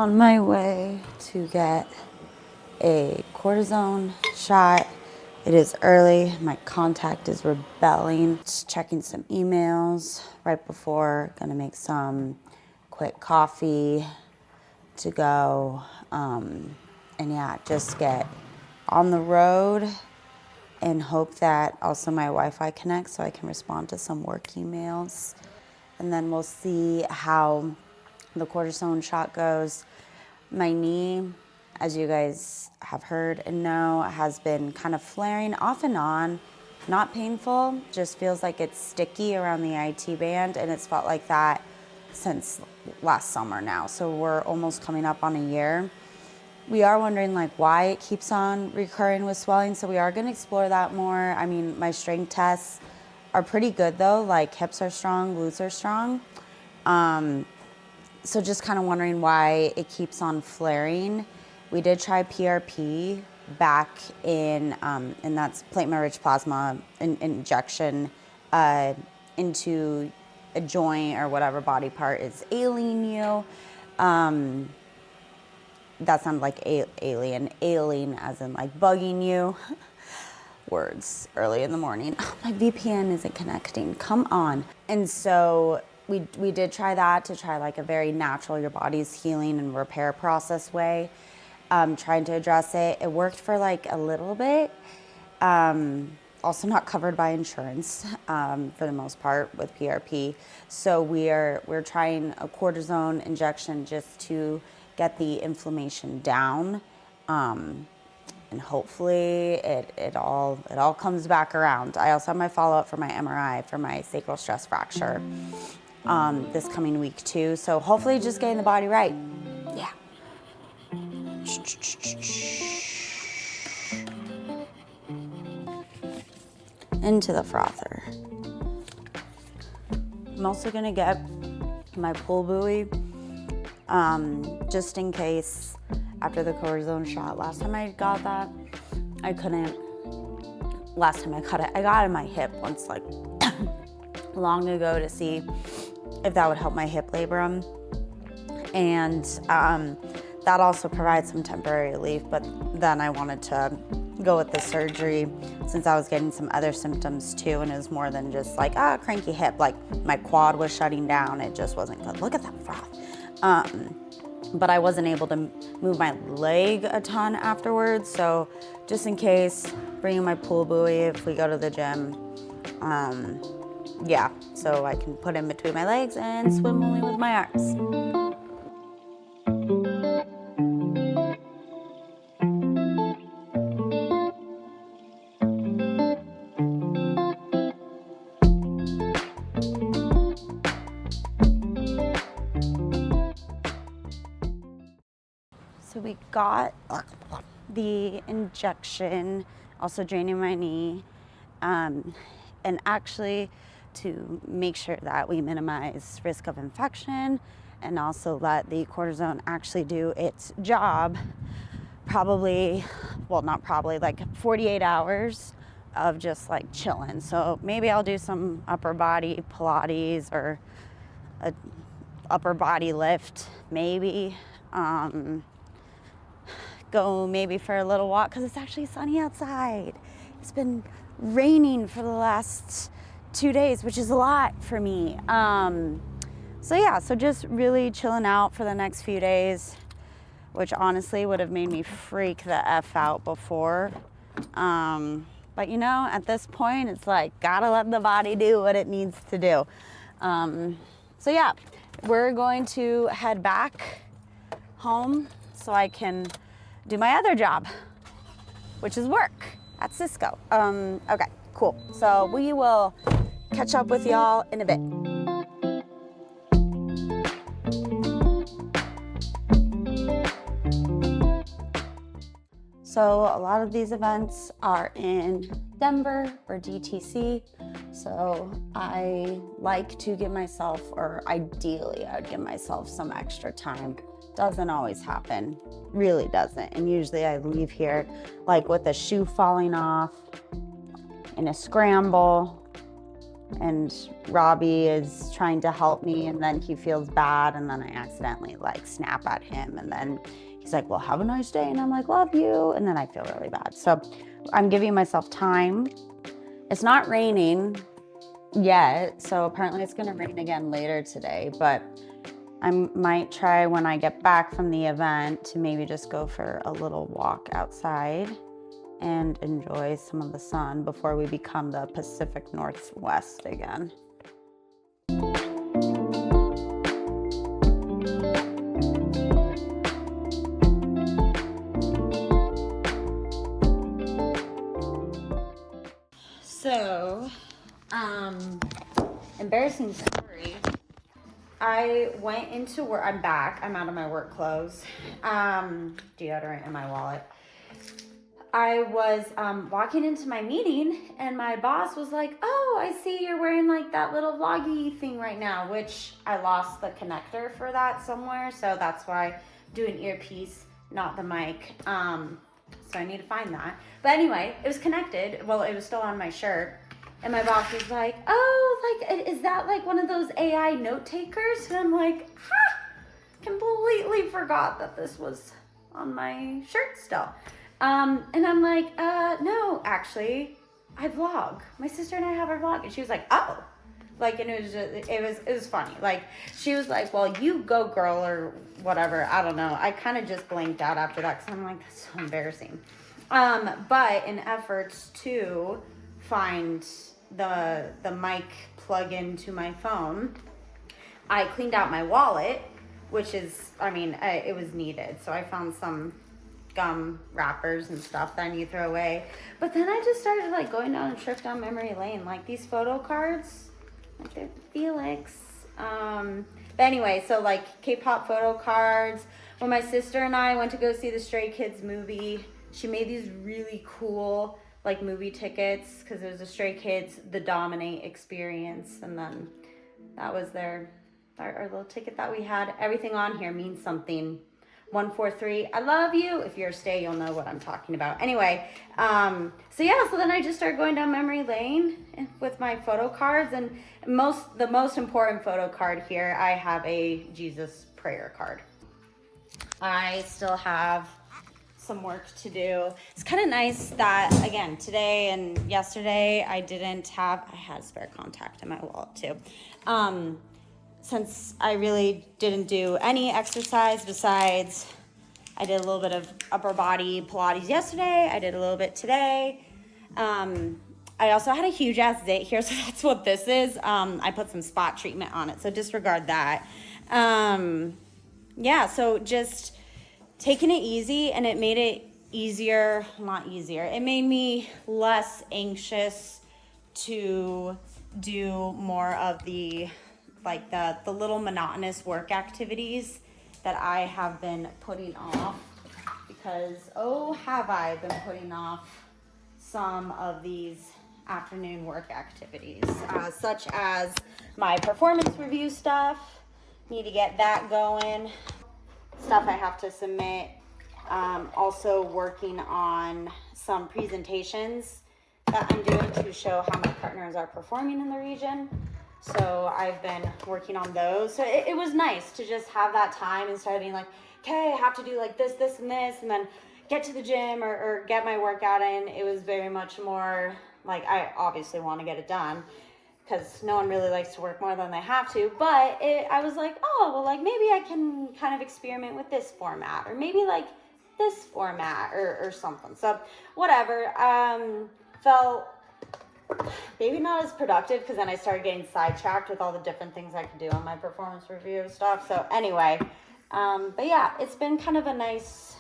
on my way to get a cortisone shot. It is early. My contact is rebelling. Just checking some emails right before. Gonna make some quick coffee to go. And yeah, just get on the road and hope that also my Wi-Fi connects so I can respond to some work emails. And then we'll see how the cortisone shot goes. My knee, as you guys have heard and know, has been kind of flaring off and on. Not painful, just feels like it's sticky around the IT band, and it's felt like that since last summer now. So we're almost coming up on a year. We are wondering like why it keeps on recurring with swelling, so we are gonna explore that more. I mean, my strength tests are pretty good though, like hips are strong, glutes are strong. So just kind of wondering why it keeps on flaring. We did try PRP back in, and that's platelet-rich plasma injection into a joint or whatever body part is ailing you. That sounds like alien, ailing as in like bugging you. Words early in the morning. Oh, my VPN isn't connecting, come on. And so we did try that to try like a very natural, your body's healing and repair process way. Trying to address it. It worked for like a little bit. Also not covered by insurance for the most part with PRP. So we're trying a cortisone injection just to get the inflammation down. And hopefully it all comes back around. I also have my follow-up for my MRI for my sacral stress fracture this coming week too. So hopefully just getting the body right. Yeah. Into the frother. I'm also gonna get my pull buoy just in case after the cortisone shot. Last time I got that, I couldn't. Last time I got it, I got it in my hip once, like long ago, to see if that would help my hip labrum. And that also provides some temporary relief, but then I wanted to go with the surgery since I was getting some other symptoms too, and it was more than just like, cranky hip, like my quad was shutting down, it just wasn't good. Look at that froth. But I wasn't able to move my leg a ton afterwards, so just in case, bringing my pull buoy if we go to the gym. Yeah, so I can put in between my legs and swim only with my arms. So we got the injection, also draining my knee, and actually to make sure that we minimize risk of infection and also let the cortisone actually do its job, like 48 hours of just like chilling. So maybe I'll do some upper body Pilates or a upper body lift, maybe. Go maybe for a little walk because it's actually sunny outside. It's been raining for the last 2 days, which is a lot for me. So just really chilling out for the next few days, which honestly would have made me freak the F out before. But you know, at this point, it's like, gotta let the body do what it needs to do. So yeah, we're going to head back home so I can do my other job, which is work at Cisco. Okay, cool. So we will catch up with y'all in a bit. So a lot of these events are in Denver or DTC. So I like to give myself, or ideally I would give myself some extra time. Doesn't always happen, really doesn't. And usually I leave here like with a shoe falling off in a scramble, and Robbie is trying to help me, and then he feels bad, and then I accidentally like snap at him, and then he's like, well, have a nice day, and I'm like, love you, and then I feel really bad. So I'm giving myself time. It's not raining yet, so apparently it's gonna rain again later today, but I might try when I get back from the event to maybe just go for a little walk outside and enjoy some of the sun before we become the Pacific Northwest again. So, embarrassing story. I went into work, I'm back, I'm out of my work clothes, deodorant in my wallet. I was walking into my meeting and my boss was like, oh, I see you're wearing like that little vloggy thing right now, which I lost the connector for that somewhere. So that's why I do an earpiece, not the mic. So I need to find that. But anyway, it was connected. Well, it was still on my shirt. And my boss was like, oh, like, is that like one of those AI note takers? And I'm like, completely forgot that this was on my shirt still. And I'm like, no, actually, I vlog. My sister and I have our vlog. And she was like, oh. Like, and it was funny. Like, she was like, well, you go, girl, or whatever. I don't know. I kind of just blanked out after that because I'm like, that's so embarrassing. But in efforts to find the mic plug-in to my phone, I cleaned out my wallet, which is, I mean, it was needed. So I found some gum wrappers and stuff that I need to throw away. But then I just started like going down a trip down memory lane, like these photo cards, like they're Felix. But anyway, so like K-pop photo cards. When my sister and I went to go see the Stray Kids movie, she made these really cool like movie tickets because it was the Stray Kids, the Dominate experience, and then that was our little ticket that we had. Everything on here means something. 143, I love you. If you're a stay, you'll know what I'm talking about. Anyway, so then I just started going down memory lane with my photo cards, and the most important photo card here, I have a Jesus prayer card. I still have some work to do. It's kind of nice that, again, today and yesterday, I had spare contact in my wallet too. Since I really didn't do any exercise besides I did a little bit of upper body Pilates yesterday. I did a little bit today. I also had a huge ass zit here, so that's what this is. I put some spot treatment on it, so disregard that. So just taking it easy, and it made it it made me less anxious to do more of the little monotonous work activities that I have been putting off, because have I been putting off some of these afternoon work activities, such as my performance review stuff. Need to get that going. Stuff I have to submit. Also working on some presentations that I'm doing to show how my partners are performing in the region. So I've been working on those. So it was nice to just have that time instead of being like, okay, I have to do like this, and then get to the gym or get my workout in. It was very much more like, I obviously want to get it done because no one really likes to work more than they have to. But I was like, maybe I can kind of experiment with this format, or maybe like this format or something. So whatever, felt maybe not as productive because then I started getting sidetracked with all the different things I could do on my performance review stuff. So anyway, but yeah, it's been kind of a nice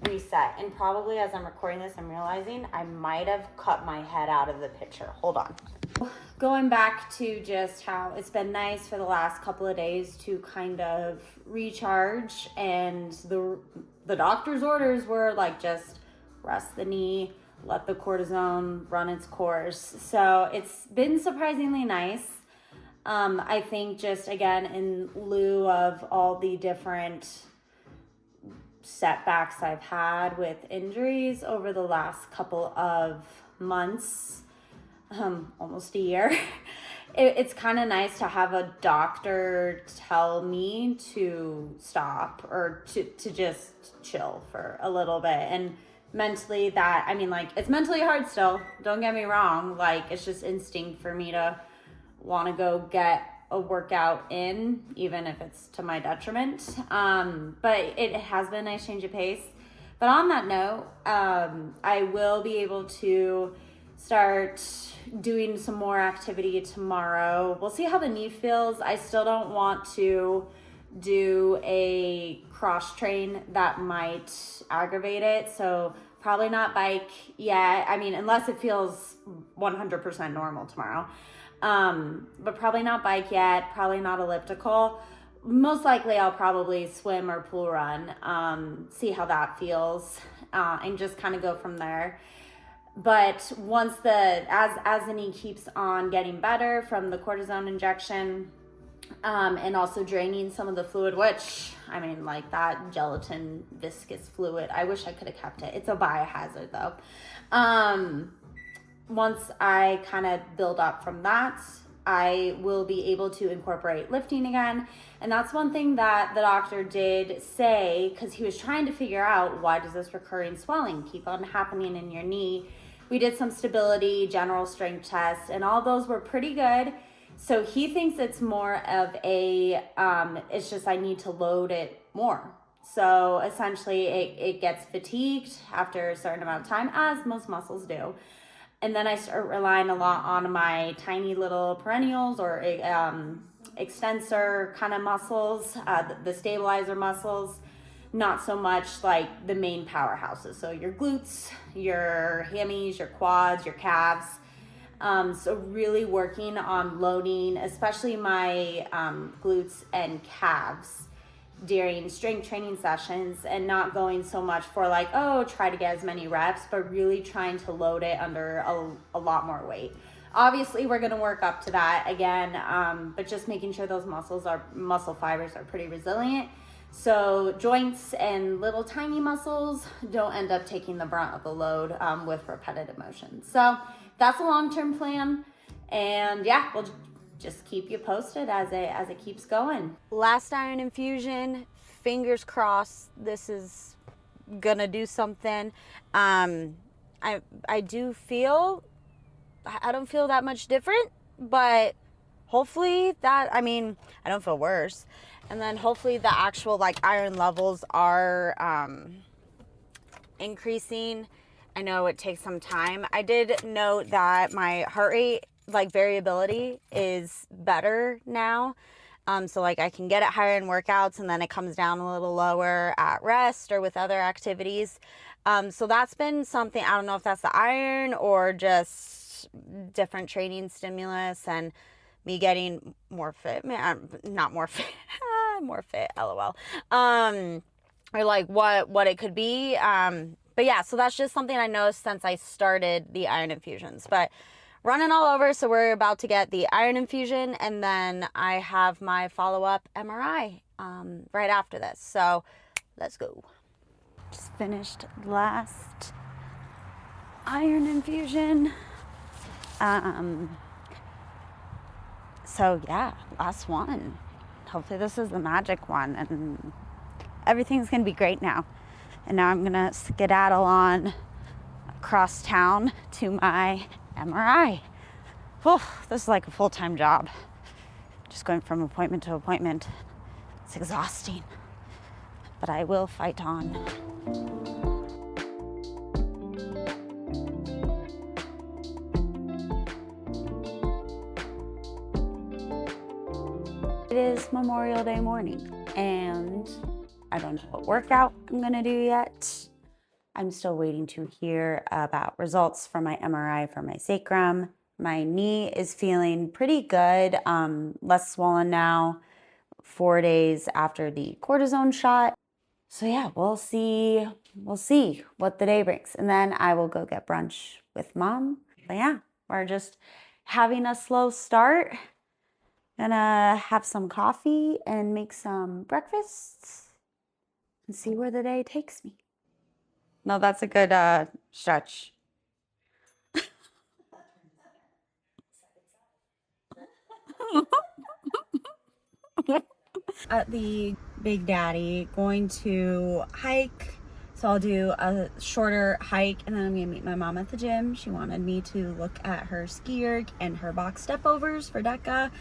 reset. And probably as I'm recording this, I'm realizing I might have cut my head out of the picture. Hold on. Going back to just how it's been nice for the last couple of days to kind of recharge, and the doctor's orders were like, just rest the knee, let the cortisone run its course. So it's been surprisingly nice. I think just, again, in lieu of all the different setbacks I've had with injuries over the last couple of months, almost a year, it's kind of nice to have a doctor tell me to stop or to just chill for a little bit. And mentally, that, I mean, like, it's mentally hard still, don't get me wrong. Like, it's just instinct for me to want to go get a workout in, even if it's to my detriment. But it has been a nice change of pace. But on that note, I will be able to start doing some more activity tomorrow. We'll see how the knee feels. I still don't want to do a cross train that might aggravate it. So probably not bike yet. I mean, unless it feels 100% normal tomorrow. But probably not bike yet, probably not elliptical. Most likely I'll probably swim or pool run, see how that feels, and just kind of go from there. But once as the knee keeps on getting better from the cortisone injection, and also draining some of the fluid, which, I mean, like, that gelatin viscous fluid, I wish I could have kept it. It's a biohazard though. Once I kind of build up from that, I will be able to incorporate lifting again. And that's one thing that the doctor did say, because he was trying to figure out, why does this recurring swelling keep on happening in your knee? We did some stability, general strength tests, and all those were pretty good. So he thinks it's more of a, it's just I need to load it more. So essentially it gets fatigued after a certain amount of time, as most muscles do. And then I start relying a lot on my tiny little perennials or extensor kind of muscles, the stabilizer muscles, not so much like the main powerhouses. So your glutes, your hammies, your quads, your calves. So really working on loading, especially my glutes and calves during strength training sessions, and not going so much for like, oh, try to get as many reps, but really trying to load it under a lot more weight. Obviously we're going to work up to that again, but just making sure those muscle fibers are pretty resilient, so joints and little tiny muscles don't end up taking the brunt of the load with repetitive motion. So that's a long-term plan, and yeah, we'll just keep you posted as it keeps going. Last iron infusion, fingers crossed this is gonna do something. I do feel, I don't feel that much different, but hopefully that, I mean, I don't feel worse. And then hopefully the actual like iron levels are increasing. I know it takes some time. I did note that my heart rate, like, variability is better now. So like I can get it higher in workouts and then it comes down a little lower at rest or with other activities. So that's been something, I don't know if that's the iron or just different training stimulus and me getting more fit, not more fit, more fit, LOL. Or like what it could be. But yeah, so that's just something I noticed since I started the iron infusions. But running all over, so we're about to get the iron infusion, and then I have my follow-up MRI right after this. So let's go. Just finished last iron infusion. So yeah, last one. Hopefully this is the magic one, and everything's gonna be great now. And now I'm gonna skedaddle on across town to my MRI. Whew, this is like a full-time job. Just going from appointment to appointment. It's exhausting, but I will fight on. It is Memorial Day morning, and I don't know what workout I'm gonna do yet. I'm still waiting to hear about results from my MRI for my sacrum. My knee is feeling pretty good, less swollen now, 4 days after the cortisone shot. So yeah, we'll see what the day brings. And then I will go get brunch with mom. But yeah, we're just having a slow start. Gonna have some coffee and make some breakfast and see where the day takes me. No, that's a good stretch. At the Big Daddy, going to hike. So I'll do a shorter hike and then I'm gonna meet my mom at the gym. She wanted me to look at her ski erg and her box step overs for DECA.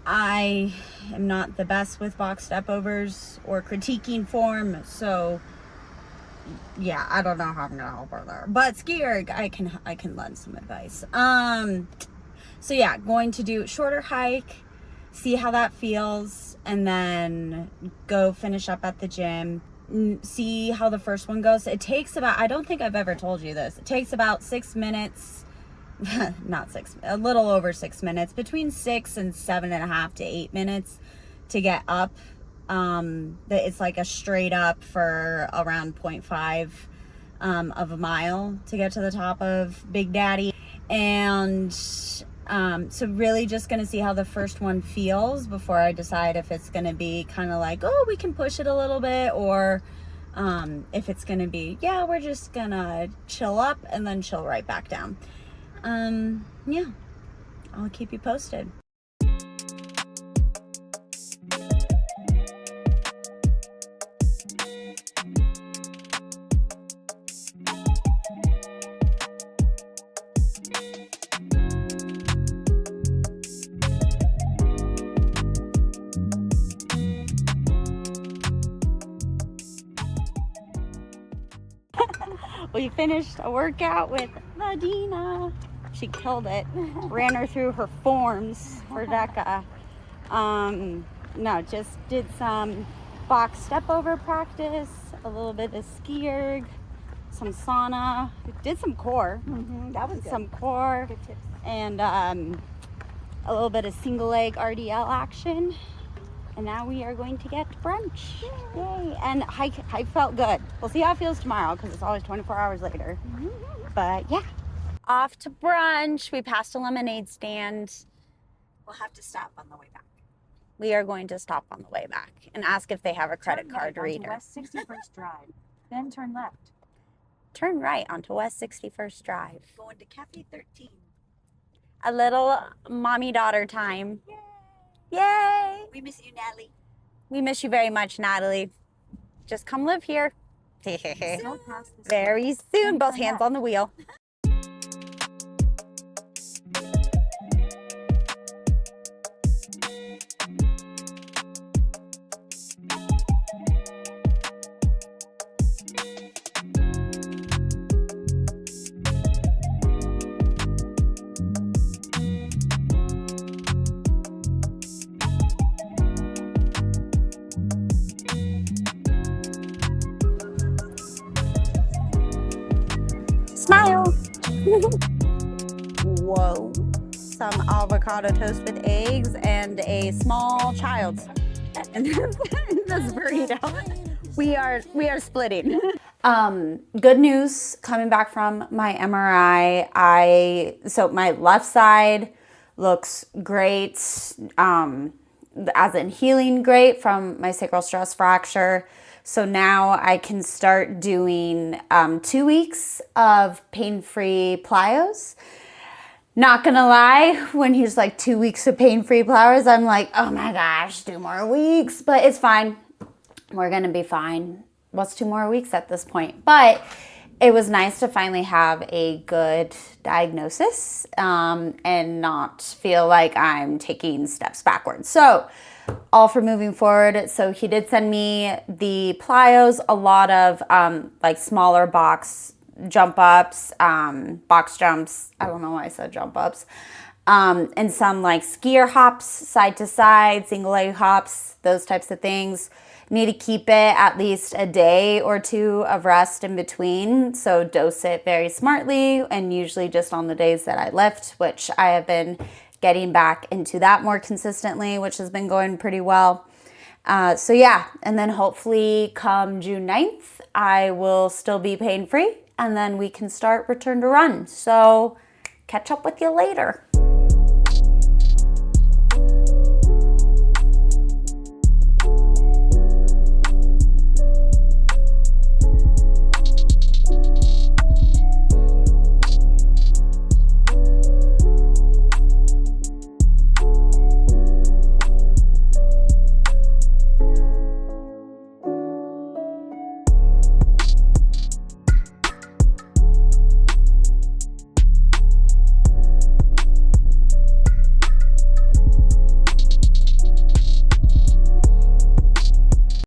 I am not the best with box step overs or critiquing form, so yeah, I don't know how I'm gonna help her there. But ski erg, I can lend some advice. So yeah, going to do shorter hike, see how that feels, and then go finish up at the gym. See how the first one goes. It takes about, I don't think I've ever told you this, it takes about 6 minutes, not 6, a little over 6 minutes, between 6 and 7.5 to 8 minutes to get up. It's like a straight up for around 0.5 of a mile to get to the top of Big Daddy. And so really just gonna see how the first one feels before I decide if it's gonna be kind of like, oh, we can push it a little bit, or if it's gonna be, yeah, we're just gonna chill up and then chill right back down. Yeah, I'll keep you posted. We finished a workout with Ladina. She killed it. Ran her through her forms for DECA. No, just did some box step over practice, a little bit of ski erg, some sauna, did some core. That was good. Some core. Good tips. And a little bit of single leg RDL action. And now we are going to get brunch. Yay. And hike felt good. We'll see how it feels tomorrow because it's always 24 hours later. But yeah. Off to brunch. We passed a lemonade stand. We'll have to stop on the way back. We are going to stop on the way back and ask if they have a credit card reader. West 61st Drive. Then turn left. Turn right onto West 61st Drive. Going to Cafe 13. A little mommy-daughter time. Yay! Yay! We miss you, Natalie. We miss you very much, Natalie. Just come live here. Very soon. Both hands on the wheel. Smile. Whoa. Some avocado toast with eggs and a small child. And this burrito. We are splitting. Good news coming back from my MRI. So my left side looks great, as in healing great from my sacral stress fracture. So now I can start doing 2 weeks of pain-free plyos. Not gonna lie, when he's like 2 weeks of pain-free plyos, I'm like, oh my gosh, 2 more weeks. But it's fine. We're gonna be fine. What's 2 more weeks at this point? But it was nice to finally have a good diagnosis and not feel like I'm taking steps backwards. So all for moving forward. So he did send me the plyos, a lot of like smaller box jump ups, box jumps. I don't know why I said jump ups. And some like skier hops, side to side, single leg hops, those types of things. Need to keep it at least a day or 2 of rest in between. So dose it very smartly and usually just on the days that I lift, which I have been getting back into that more consistently, which has been going pretty well. So yeah, and then hopefully come June 9th, I will still be pain-free and then we can start return to run. So catch up with you later.